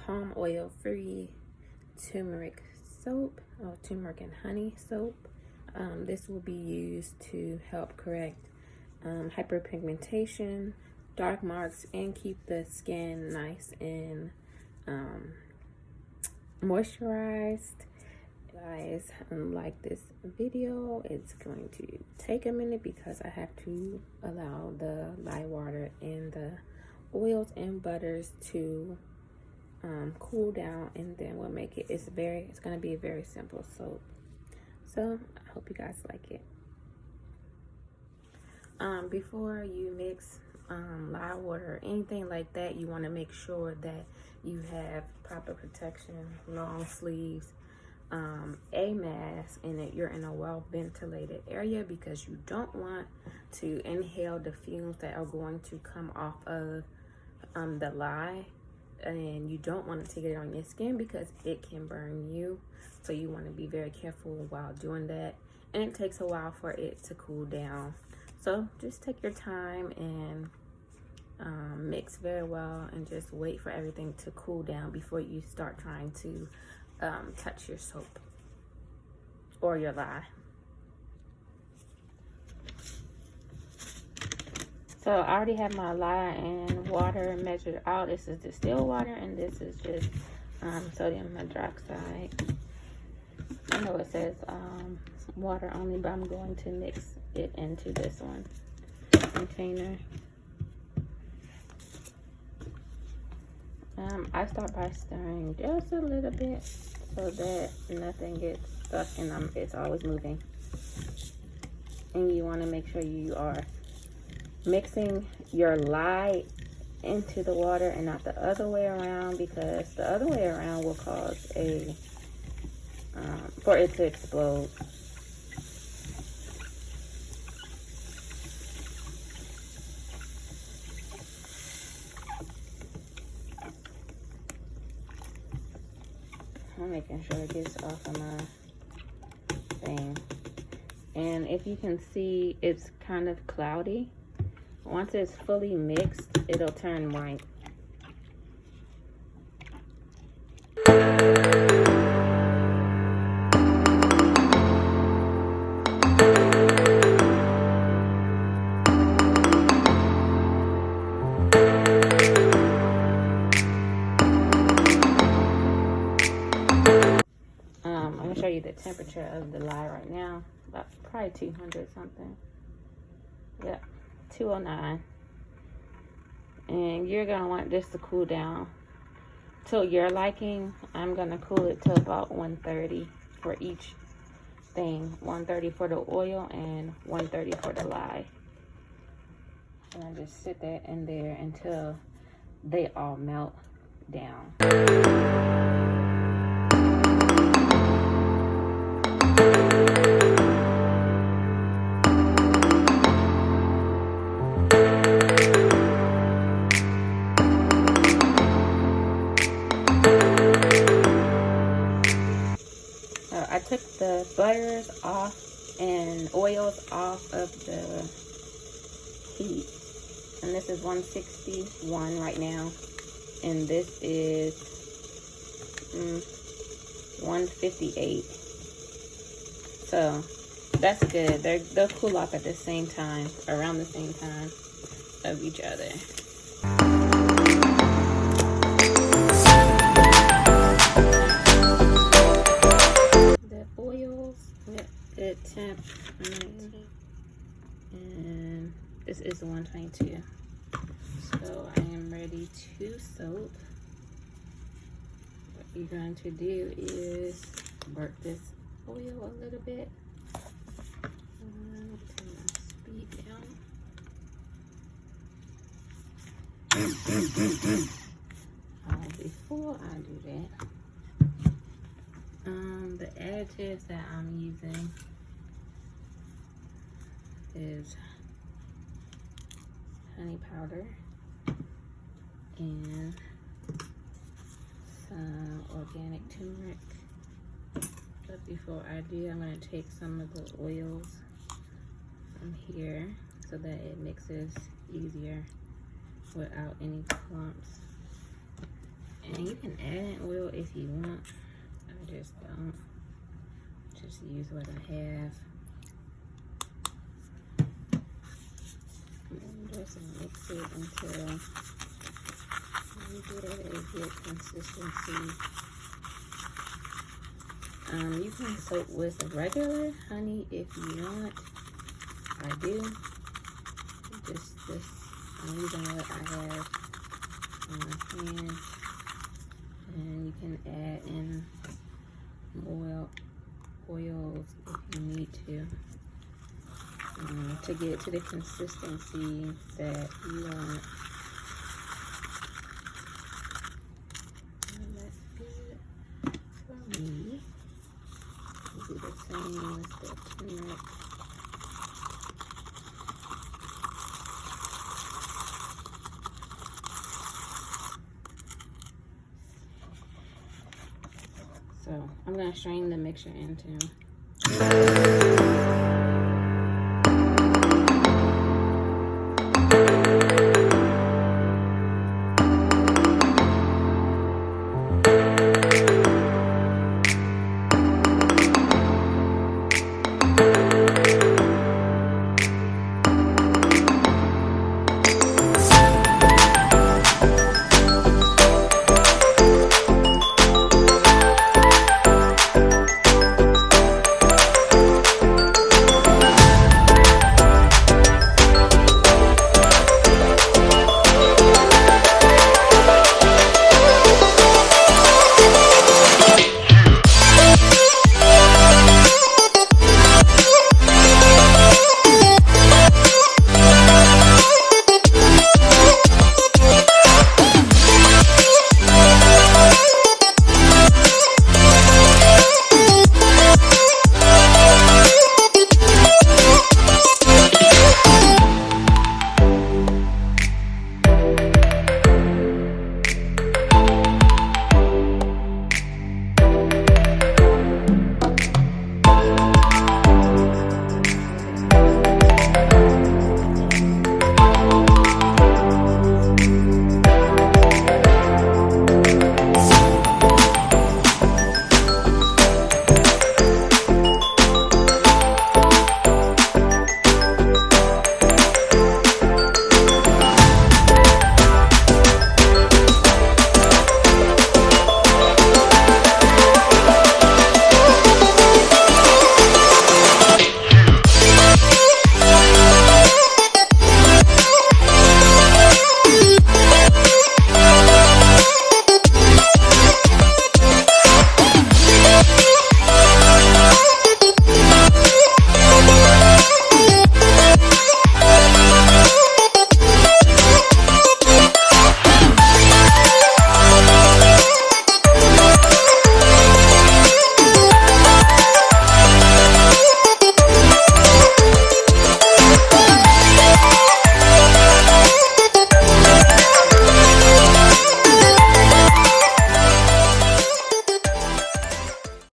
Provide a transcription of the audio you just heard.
palm oil free turmeric soap, or turmeric and honey soap. This will be used to help correct hyperpigmentation, dark marks, and keep the skin nice and moisturized. Guys, like this video, it's going to take a minute because I have to allow the lye water and the oils and butters to cool down, and then we'll make it. It's going to be a very simple soap. So I hope you guys like it. Before you mix lye water or anything like that, you want to make sure that you have proper protection, long sleeves, a mask, and that you're in a well ventilated area, because you don't want to inhale the fumes that are going to come off of the lye, and you don't want to take it on your skin because it can burn you. So you want to be very careful while doing that, and it takes a while for it to cool down. So just take your time and mix very well, and just wait for everything to cool down before you start trying to touch your soap or your lye. So I already have my lye and water measured out. This is distilled water, and this is just sodium hydroxide. I know it says water only, but I'm going to mix it into this one container. I start by stirring just a little bit so that nothing gets stuck, and it's always moving. And you want to make sure you are mixing your lye into the water and not the other way around, because the other way around will cause for it to explode. I'm making sure it gets off of my thing. And if you can see, it's kind of cloudy. Once it's fully mixed, it'll turn white. I'm going to show you the temperature of the lye right now. About probably 200 something. Yep, 209. And you're going to want this to cool down till your liking. I'm going to cool it to about 130 for each thing. 130 for the oil and 130 for the lye. And I just sit that in there until they all melt down. I took the butters off and oils off of the heat, and this is 161 right now, and this is 158. So that's good. They'll cool off at the same time, around the same time of each other. Good temp, and this is 122. So I am ready to soap. What you're going to do is work this oil a little bit. Turn my speed down. Before I do that, the additives that I'm using is honey powder and some organic turmeric. But before I do, I'm going to take some of the oils from here so that it mixes easier without any clumps. And you can add in oil if you want. I just don't. Just use what I have. And just mix it until you get a good consistency. You can soak with regular honey if you want. I do. I'm using what I have on my hand. And you can add in oils if you need to get to the consistency that you want. And that's good for me. Do the same with the turmeric. So I'm gonna strain the mixture into